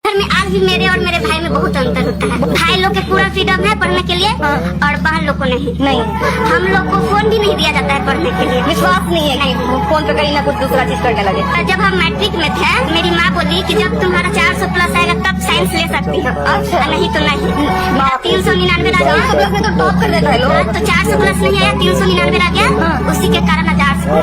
घर में आज भी मेरे और मेरे भाई में बहुत अंतर होता है। भाई लोग के पूरा फ्रीडम है पढ़ने के लिए और बहन लोग को नहीं। हम लोग को फोन भी नहीं दिया जाता है पढ़ने के लिए। विश्वास नहीं है कि फोन पे कहीं ना कुछ दूसरा चीज करने लगे। जब हम मैट्रिक में थे मेरी माँ बोली कि जब तुम्हारा 400 प्लस आएगा तब साइंस ले सकती हो। अच्छा। नहीं तो नहीं। 399 आ गया तो टॉप कर देता है लोग। तो 400 प्लस नहीं आया, 399 आ गया। उसी के कारण आज आर्ट्स हो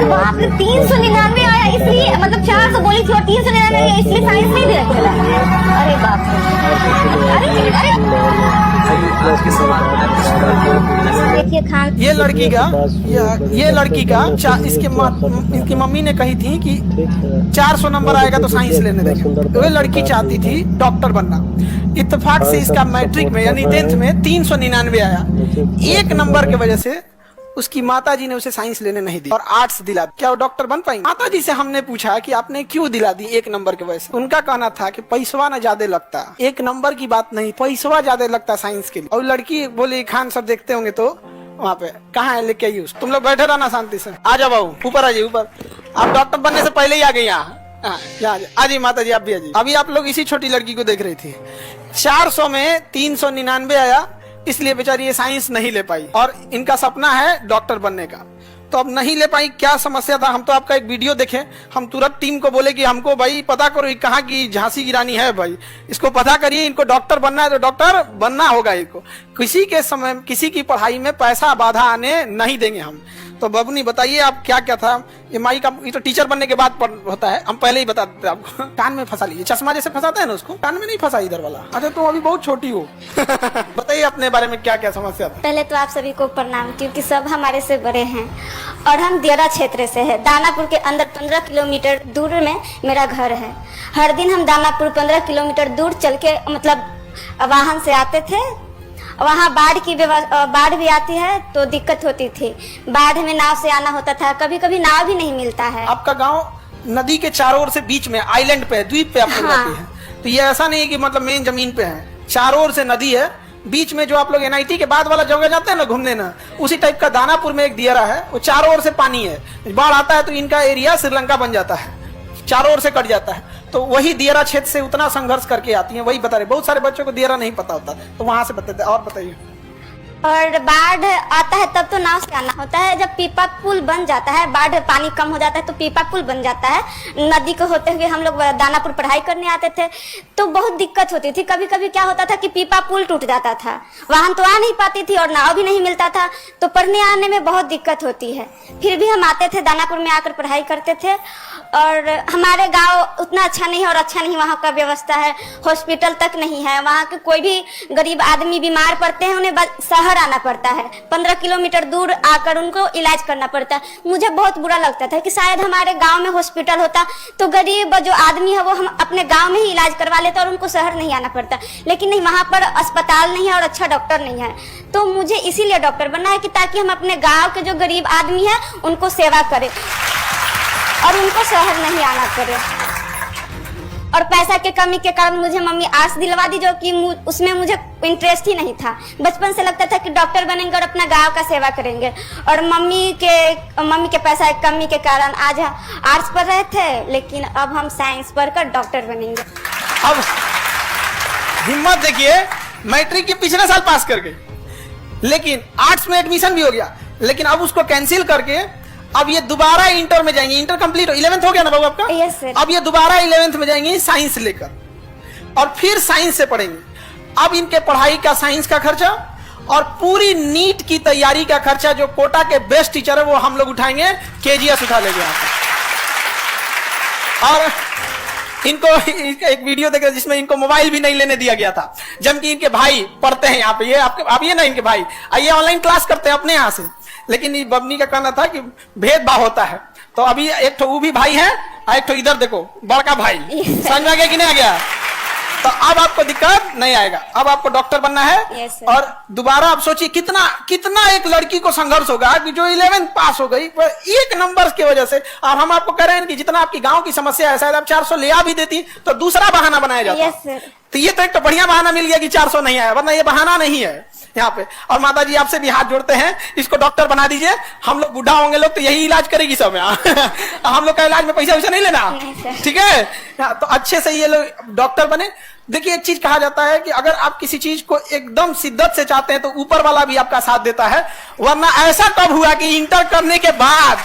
बाप रे, 399 आया इसलिए, मतलब 400 बोली थी और 399 आया इसलिए साइंस नहीं दे रखा। अरे बाप रे, आज के सवाल देखिए खान ये लड़की का इसकी मम्मी ने कही थी कि 400 नंबर आएगा तो साइंस लेने देंगे। तो ये लड़की चाहती थी डॉक्टर बनना। इत्तेफाक से इसका मैट्रिक में यानी 10th में 399 आया। एक नंबर की वजह से उसकी माताजी ने उसे साइंस लेने नहीं दी और आर्ट्स दिला। क्या वो डॉक्टर बन पाएंगे? माताजी से हमने पूछा कि आपने क्यों दिला दी एक नंबर की वजह से। उनका कहना था कि पैसवा ना ज्यादा लगता, एक नंबर की बात नहीं, पैसवा ज्यादा लगता साइंस के लिए। और लड़की बोली खान सर देखते होंगे तो वहाँ पे कहाँ है, लेके आइए। तुम लोग बैठे रहना शांति से। आ जाओ बाबू, ऊपर आ जाइए ऊपर। आप डॉक्टर बनने से पहले ही आ गई यहाँ। आ जाइए माता जी, आप भी आ जाइए। अभी आप लोग इसी छोटी लड़की को देख रही थी। 400 में 399 आया, इसलिए बेचारी ये साइंस नहीं ले पाई और इनका सपना है डॉक्टर बनने का। तो अब नहीं ले पाई, क्या समस्या था? हम तो आपका एक वीडियो देखे, हम तुरंत टीम को बोले कि हमको भाई पता करो कहाँ की झांसी की रानी है भाई, इसको पता करिए, इनको डॉक्टर बनना है तो डॉक्टर बनना होगा। इनको किसी के समय किसी की पढ़ाई में पैसा बाधा आने नहीं देंगे हम। तो बबनी बताइए आप क्या क्या था? ये माई का ये तो टीचर बनने के बाद होता है, हम पहले ही बता देते आपको। कान में फंसा लीजिए, चश्मा जैसे फंसाते हैं ना उसको, कान में नहीं फंसा इधर वाला। अच्छा तुम अभी बहुत छोटी हो। बताइए अपने बारे में क्या क्या समस्या था? पहले तो आप सभी को प्रणाम, क्योंकि सब हमारे से बड़े हैं और हम दियरा क्षेत्र से है। दानापुर के अंदर 15 किलोमीटर दूर में मेरा घर है। हर दिन हम दानापुर 15 किलोमीटर दूर चल के मतलब वाहन से आते थे। वहाँ बाढ़ भी आती है तो दिक्कत होती थी। बाढ़ में नाव से आना होता था, कभी कभी नाव भी नहीं मिलता है। आपका गांव नदी के चारों ओर से बीच में आइलैंड पे है, द्वीप पे आप लोग रहते हैं। तो ये ऐसा नहीं है कि मतलब मेन जमीन पे है, चारों ओर से नदी है। बीच में जो आप लोग NIT के बाद वाला जगह जाते हैं ना घूमने ना, उसी टाइप का दानापुर में एक दियरा है, वो चारों ओर से पानी है। बाढ़ आता है तो इनका एरिया श्रीलंका बन जाता है, चारों ओर से कट जाता है। तो वही दियरा क्षेत्र से उतना संघर्ष करके आती हैं, वही बता रहे। बहुत सारे बच्चों को दियरा नहीं पता होता, तो वहां से बताते। और बताइए। और बाढ़ आता है तब तो नाव से आना होता है। जब पीपा पुल बन जाता है, बाढ़ पानी कम हो जाता है तो पीपा पुल बन जाता है। नदी को होते हुए हम लोग दानापुर पढ़ाई करने आते थे तो बहुत दिक्कत होती थी। कभी कभी क्या होता था कि पीपा पुल टूट जाता था, वाहन तो आ नहीं पाती थी और नाव भी नहीं मिलता था, तो पढ़ने आने में बहुत दिक्कत होती है। फिर भी हम आते थे, दानापुर में आकर पढ़ाई करते थे। और हमारे गांव उतना अच्छा नहीं है और अच्छा नहीं वहाँ का व्यवस्था है, हॉस्पिटल तक नहीं है। वहाँ के कोई भी गरीब आदमी बीमार पड़ते हैं, उन्हें शहर आना पड़ता है, 15 किलोमीटर दूर आकर उनको इलाज करना पड़ता है। मुझे बहुत बुरा लगता था कि शायद हमारे गांव में हॉस्पिटल होता तो गरीब जो आदमी है वो हम अपने गांव में ही इलाज करवा लेते और उनको शहर नहीं आना पड़ता। लेकिन नहीं, वहाँ पर अस्पताल नहीं है और अच्छा डॉक्टर नहीं है। तो मुझे इसीलिए डॉक्टर बनना है कि ताकि हम अपने गाँव के जो गरीब आदमी है उनको सेवा करें और उनको शहर नहीं आना पड़े। और पैसा के कमी के कारण मुझे मम्मी आर्ट्स दिलवा दी, जो कि उसमें मुझे इंटरेस्ट ही नहीं था। बचपन से लगता था कि डॉक्टर बनेंगे और अपना गांव का सेवा करेंगे। और मम्मी के पैसा की कमी के कारण आज आर्ट्स पढ़ रहे थे, लेकिन अब हम साइंस पढ़कर डॉक्टर बनेंगे। अब हिम्मत देखिए, मैट्रिक के पिछले साल पास कर गई, लेकिन आर्ट्स में एडमिशन भी हो गया, लेकिन अब उसको कैंसिल करके अब ये दोबारा इंटर में जाएंगे। इंटर कंप्लीट 11th हो गया ना बाबू आपका? Yes sir. अब ये दोबारा 11th में जाएंगे साइंस लेकर और फिर साइंस से पढ़ेंगे। अब इनके पढ़ाई का, साइंस का खर्चा और पूरी नीट की तैयारी का खर्चा जो कोटा के बेस्ट टीचर है वो हम लोग उठाएंगे, KGS उठा लेंगे यहाँ पर। और इनको एक वीडियो देखे जिसमें इनको मोबाइल भी नहीं लेने दिया गया था, जबकि इनके भाई पढ़ते हैं यहाँ पे। ये आप ये ना इनके भाई ये ऑनलाइन क्लास करते हैं अपने यहाँ से। लेकिन इस बबनी का कहना था कि भेदभाव होता है। तो अभी एक तो वो भी भाई है और एक तो इधर देखो बड़का भाई, समझ में आ गया कि नहीं आ गया? तो अब आपको दिक्कत नहीं आएगा, अब आपको डॉक्टर बनना है। और दोबारा आप सोचिए कितना एक लड़की को संघर्ष होगा कि जो 11th पास हो गई एक नंबर की वजह से। और हम आपको कह रहे हैं कि जितना आपकी गांव की समस्या है, शायद आप 400 ले आ भी देती तो दूसरा बहाना बनाया जाता। तो ये तो एक तो बढ़िया बहाना मिल गया कि 400 नहीं आया, वरना ये बहाना नहीं है यहाँ पे। और माता जी आपसे भी हाथ जोड़ते हैं, इसको डॉक्टर बना दीजिए। हम लोग बूढ़ा होंगे लोग तो यही इलाज करेगी सब यहाँ। हम लोग का इलाज में पैसा वैसा नहीं लेना, ठीक है। तो अच्छे से ये लोग डॉक्टर बने। देखिए एक चीज कहा जाता है कि अगर आप किसी चीज को एकदम शिद्दत से चाहते हैं तो ऊपर वाला भी आपका साथ देता है। वरना ऐसा कब हुआ कि इंटर करने के बाद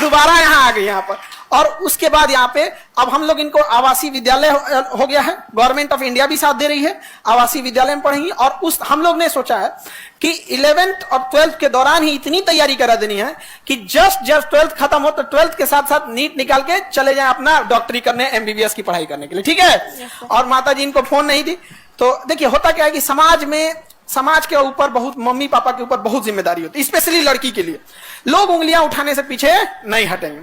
दोबारा यहाँ आ गए यहाँ पर, और उसके बाद यहाँ पे अब हम लोग इनको आवासीय विद्यालय हो गया है, गवर्नमेंट ऑफ इंडिया भी साथ दे रही है, आवासीय विद्यालय में पढ़ेंगी। और उस हम लोग ने सोचा है कि 11th और 12th के दौरान ही इतनी तैयारी करा देनी है कि जस्ट 12th खत्म हो तो 12th के साथ साथ नीट निकाल के चले जाए अपना डॉक्टरी करने, एमबीबीएस की पढ़ाई करने के लिए, ठीक है। और माता जी इनको फोन नहीं दी। तो देखिए होता क्या है कि समाज के ऊपर बहुत, मम्मी पापा के ऊपर बहुत जिम्मेदारी होती है, स्पेशली लड़की के लिए। लोग उंगलियां उठाने से पीछे नहीं हटेंगे।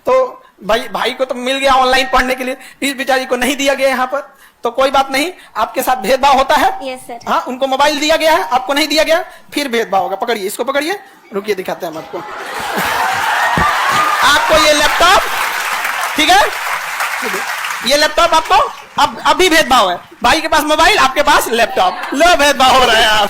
तो भाई को तो मिल गया ऑनलाइन पढ़ने के लिए, इस बेचारी को नहीं दिया गया यहाँ पर, तो कोई बात नहीं, आपके साथ भेदभाव होता है। Yes sir. हाँ, उनको मोबाइल दिया गया है, आपको नहीं दिया गया, फिर भेदभाव होगा। पकड़िए, इसको पकड़िए, रुकिए दिखाते हैं हम आपको। आपको ये लैपटॉप, ठीक है, ये लैपटॉप आपको अब अभी भेदभाव है। भाई के पास मोबाइल, आपके पास लैपटॉप, लो भेदभाव हो रहा है आप।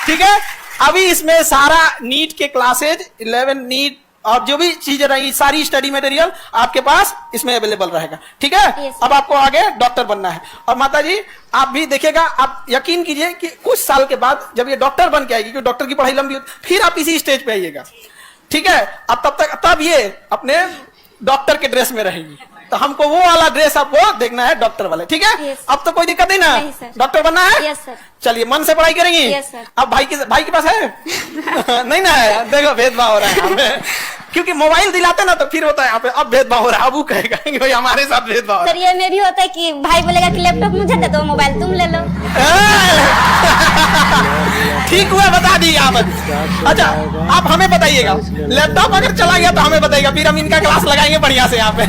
ठीक है, अभी इसमें सारा नीट के क्लासेज, 11 नीट और जो भी चीजें रहेगी, सारी स्टडी मटेरियल आपके पास इसमें अवेलेबल रहेगा, ठीक है। Yes, अब आपको आगे डॉक्टर बनना है। और माता जी आप भी देखिएगा, आप यकीन कीजिए कि कुछ साल के बाद जब ये डॉक्टर बन के आएगी, क्योंकि डॉक्टर की पढ़ाई लंबी होती, फिर आप इसी स्टेज पे आइएगा, ठीक है। अब तब ये अपने डॉक्टर के ड्रेस में रहेगी। तो हमको वो वाला ड्रेस आपको देखना है, डॉक्टर वाले, ठीक है। Yes. अब तो कोई दिक्कत नहीं ना, डॉक्टर बनना है। Yes, sir. चलिए मन से पढ़ाई करेंगी। Yes, sir. अब भाई के पास है नहीं ना है, देखो भेदभाव हो रहा है यहाँ पे। क्योंकि मोबाइल दिलाते ना तो फिर होता है यहाँ पे, अब भेदभाव हो रहा है, अब वो कहेगा कि भाई हमारे साथ भेदभाव हो रहा सर ये में भी होता है कि भाई बोलेगा कि लैपटॉप मुझे दे दो, मोबाइल तुम ले लो। है। ठीक हुआ, बता दी आप। अच्छा आप हमें बताइएगा, लैपटॉप अगर चला गया तो हमें बताइएगा, फिर हम इनका क्लास लगाएंगे बढ़िया से यहाँ पे।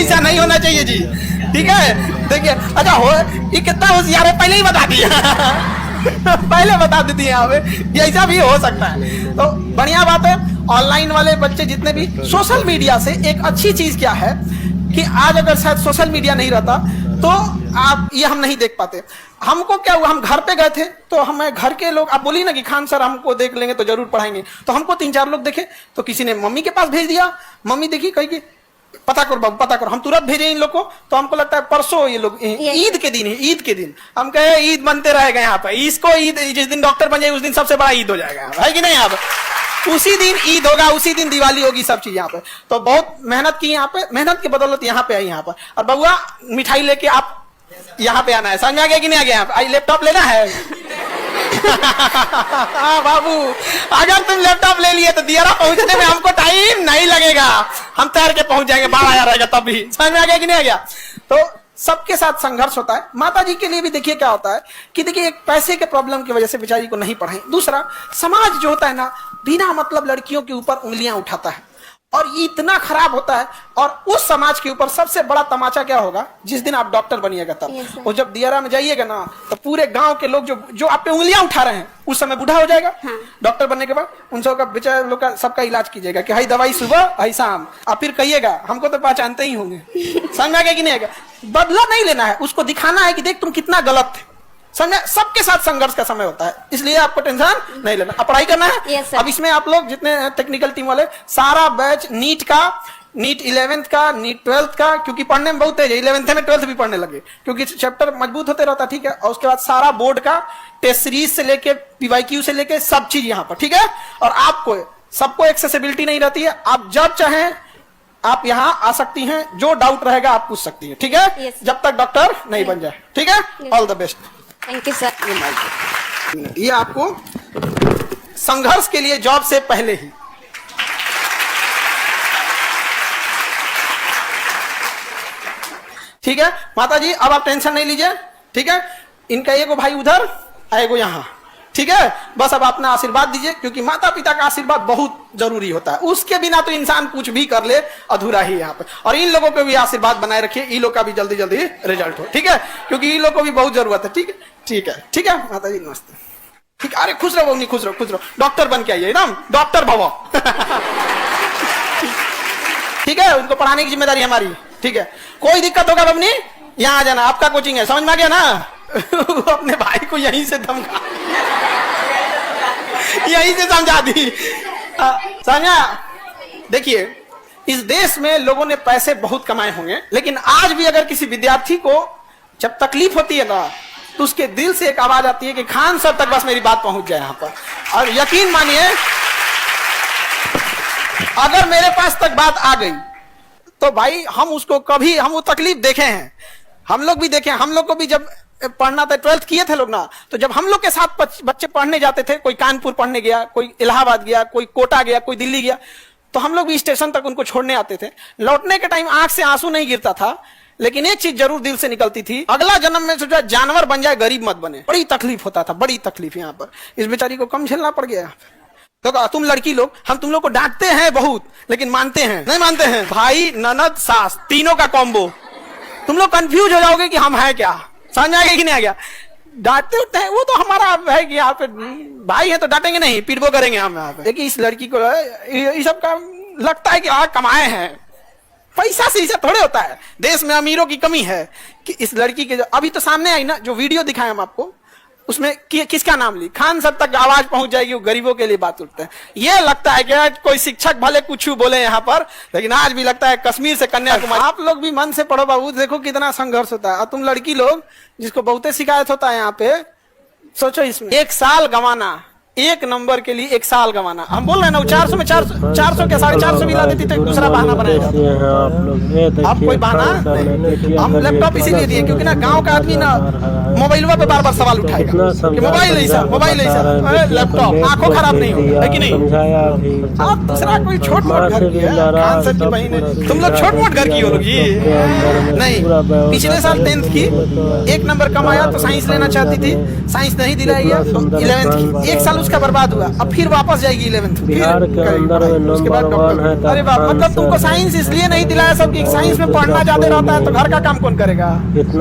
ऐसा नहीं होना चाहिए जी, ठीक है। देखिए अच्छा ये कितना होशियार है, पहले ही बता दिया। पहले बता देती है यहाँ पे, ऐसा भी हो सकता है। तो बढ़िया बात है। ऑनलाइन वाले बच्चे जितने भी, सोशल मीडिया से एक अच्छी चीज क्या है कि आज अगर शायद सोशल मीडिया नहीं रहता तो आप ये हम नहीं देख पाते। हमको क्या हुआ, हम घर पे गए थे तो हमें घर के लोग, आप बोली ना कि खान सर हमको देख लेंगे तो जरूर पढ़ाएंगे, तो हमको 3-4 लोग देखे, तो किसी ने मम्मी के पास भेज दिया, मम्मी देखी कही कि पता करो बाबू पता करो, हम तुरंत भेजे इन लोग को। तो हमको लगता है परसों ये लोग ईद के दिन है, ईद के दिन हम कहे ईद बनते रहेगा यहाँ पे, इसको ईद जिस दिन डॉक्टर बन जाए उस दिन सबसे बड़ा ईद हो जाएगा, है कि नहीं। यहाँ पे उसी दिन ईद होगा, उसी दिन दिवाली होगी, सब चीज यहाँ पे। तो बहुत मेहनत की यहाँ पे, मेहनत की बदौलत यहाँ पे आई यहाँ पर। और बबुआ मिठाई लेके आप यहाँ पे आना है, समझ में आ गया कि नहीं आ गया। आई लैपटॉप लेना है। हाँ बाबू, अगर तुम लैपटॉप ले लिए तो दियारा पहुंचने में हमको टाइम नहीं लगेगा, हम तैर के पहुंच जाएंगे, 12 रहेगा तब भी। समझ में आ गया कि नहीं आ गया। तो सबके साथ संघर्ष होता है। माता जी के लिए भी देखिए क्या होता है कि देखिए एक पैसे के प्रॉब्लम की वजह से बेचारी को नहीं पढ़ाई। दूसरा, समाज जो होता है ना, बिना मतलब लड़कियों के ऊपर उंगलियां उठाता है और ये इतना खराब होता है। और उस समाज के ऊपर सबसे बड़ा तमाचा क्या होगा, जिस दिन आप डॉक्टर बनिएगा तब। और जब दियारा में जाइएगा ना तो पूरे गांव के लोग जो आप पे उंगलियां उठा रहे हैं, उस समय बूढ़ा हो जाएगा। डॉक्टर बनने के बाद उन सबका बेचारे लोग का सबका इलाज कीजिएगा कि हाई दवाई सुबह हाई शाम। आप फिर कहिएगा हमको तो पहचानते ही होंगे। समझ में आ गया कि नहीं आएगा। बदला नहीं लेना है, उसको दिखाना है कि देख तुम कितना गलत थे। समझे, सबके साथ संघर्ष का समय होता है, इसलिए आपको टेंशन नहीं लेना। अब पढ़ाई करना है। yes, अब इसमें आप लोग जितने टेक्निकल टीम वाले, सारा बैच नीट का, नीट 11th का, नीट 12th का, क्योंकि पढ़ने में बहुत तेज है, 11th में 12th भी पढ़ने लगे क्योंकि चैप्टर मजबूत होते रहता, ठीक है। और उसके बाद सारा बोर्ड का टेस्ट सीरीज से लेके PYQ से लेके सब चीज यहाँ पर, ठीक है। और आपको सबको एक्सेसिबिलिटी नहीं रहती है, आप जब चाहें आप यहाँ आ सकती हैं, जो डाउट रहेगा आप पूछ सकती हैं, ठीक है। yes, जब तक डॉक्टर नहीं बन जाए, ठीक है। All the best. Thank you sir. ये आपको संघर्ष के लिए जॉब से पहले ही, ठीक है। माता जी अब आप टेंशन नहीं लीजिए, ठीक है। इनका एगो भाई उधर, एगो यहाँ, ठीक है। बस अब अपना आशीर्वाद दीजिए, क्योंकि माता पिता का आशीर्वाद बहुत जरूरी होता है। उसके बिना तो इंसान कुछ भी कर ले अधूरा ही यहाँ पे। और इन लोगों को भी आशीर्वाद बनाए रखिए, इन लोग का भी जल्दी जल्दी रिजल्ट हो, ठीक है, क्योंकि इन लोग को भी बहुत जरूरत है, ठीक है। ठीक है, ठीक है माता जी, नमस्ते। ठीक, अरे खुश रहो बबनी, खुश रहो, खुश रहो। डॉक्टर बन के आइए एकदम, डॉक्टर भवो। ठीक है, उनको पढ़ाने की जिम्मेदारी हमारी, ठीक है। कोई दिक्कत होगा बबनी यहाँ आ जाना, आपका कोचिंग है, समझ में आ गया ना। अपने भाई को यहीं से धमका, यहीं से समझा दी। समझा? देखिए, इस देश में लोगों ने पैसे बहुत कमाए होंगे, लेकिन आज भी अगर किसी विद्यार्थी को जब तकलीफ होती है ना, तो उसके दिल से एक आवाज आती है कि खान सर तक बस मेरी बात पहुंच जाए यहाँ पर। और यकीन मानिए, अगर मेरे पास तक बात आ गई तो भाई हम उसको कभी, हम वो तकलीफ देखे हैं, हम लोग भी देखे हैं। हम लोग को भी जब पढ़ना था, 12th किए थे लोग ना, तो जब हम लोग के साथ बच्चे पढ़ने जाते थे, कोई कानपुर पढ़ने गया, कोई इलाहाबाद गया, कोई कोटा गया, कोई दिल्ली गया, तो हम लोग भी स्टेशन तक उनको छोड़ने आते थे। लौटने के टाइम आंख से आंसू नहीं गिरता था, लेकिन एक चीज जरूर दिल से निकलती थी, अगला जन्म में सोचा जानवर बन जाए, गरीब मत बने। बड़ी तकलीफ होता था, बड़ी तकलीफ। यहाँ पर इस बेचारी को कम झेलना पड़ गया। तो तुम लड़की लोग, हम तुम लोग को डांटते हैं बहुत, लेकिन मानते हैं नहीं मानते हैं? भाई ननद सास तीनों का कॉम्बो, तुम लोग कंफ्यूज हो जाओगे कि हम है क्या। समझ आएगा कि नहीं आ गया? डांटते उठते हैं, वो तो हमारा है कि यहाँ पे भाई है तो डांटेंगे नहीं, पीटबो करेंगे हम यहाँ पे। देखिए इस लड़की को ये सब का लगता है कि कमाए हैं, पैसा से ऐसा थोड़े होता है। देश में अमीरों की कमी है कि इस लड़की के अभी तो सामने आई ना जो वीडियो दिखाए हम आपको, उसमें किसका नाम ली, खान सर तक आवाज पहुंच जाएगी, वो गरीबों के लिए बात उठते हैं। ये लगता है कि कोई शिक्षक भले कुछ बोले यहाँ पर, लेकिन आज भी लगता है कश्मीर से कन्याकुमारी। आप लोग भी मन से पढ़ो बाबू, देखो कितना संघर्ष होता है। और तुम लड़की लोग जिसको बहुते शिकायत होता है यहाँ पे, सोचो इसमें 1 साल गंवाना, 1 नंबर के लिए 1 साल गंवाना। हम बोल रहे हैं ना 400 में 400 के 450 भी ला देती तो एक दूसरा बहाना बनाएगा। अब कोई बहाना नहीं। हम लैपटॉप इसीलिए दिए क्योंकि ना गांव का आदमी ना मोबाइल पे बार बार सवाल उठाएगा कि मोबाइल ऐसा, मोबाइल ऐसा, लैपटॉप, आंखों खराब नहीं होगी, है कि नहीं? आप दूसरा कोई छोट मोट घर की है, खान सर की बहन है, तुम लोग छोट मोट घर की हो लोग नहीं। पिछले साल 10th की 1 नंबर कम आया तो साइंस लेना चाहती थी, साइंस नहीं दिलाई है, तो 11th की 1 साल उसका बर्बाद हुआ। अब फिर वापस जाएगी 11th, उसके बाद डॉक्टर। अरे बाप, मतलब तुमको साइंस इसलिए नहीं दिलाया सब कि साइंस में पढ़ना ज्यादा रहता है तो घर का काम कौन करेगा?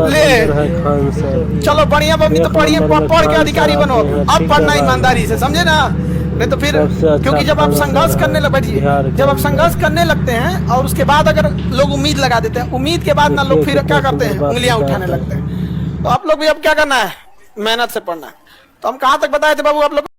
ले चलो बढ़िया मम्मी तो पढ़िए, पढ़ के अधिकारी बनो। अब पढ़ना ईमानदारी से, समझे ना? नहीं तो फिर, क्योंकि जब आप संघर्ष करने बैठिए, जब आप संघर्ष करने लगते हैं और उसके बाद अगर लोग उम्मीद लगा देते हैं, उम्मीद के बाद ना लोग फिर क्या करते हैं, उंगलियां उठाने लगते हैं। तो आप लोग भी अब क्या करना है, मेहनत से पढ़ना है। तो हम कहाँ तक बताए थे बाबू आप लोग?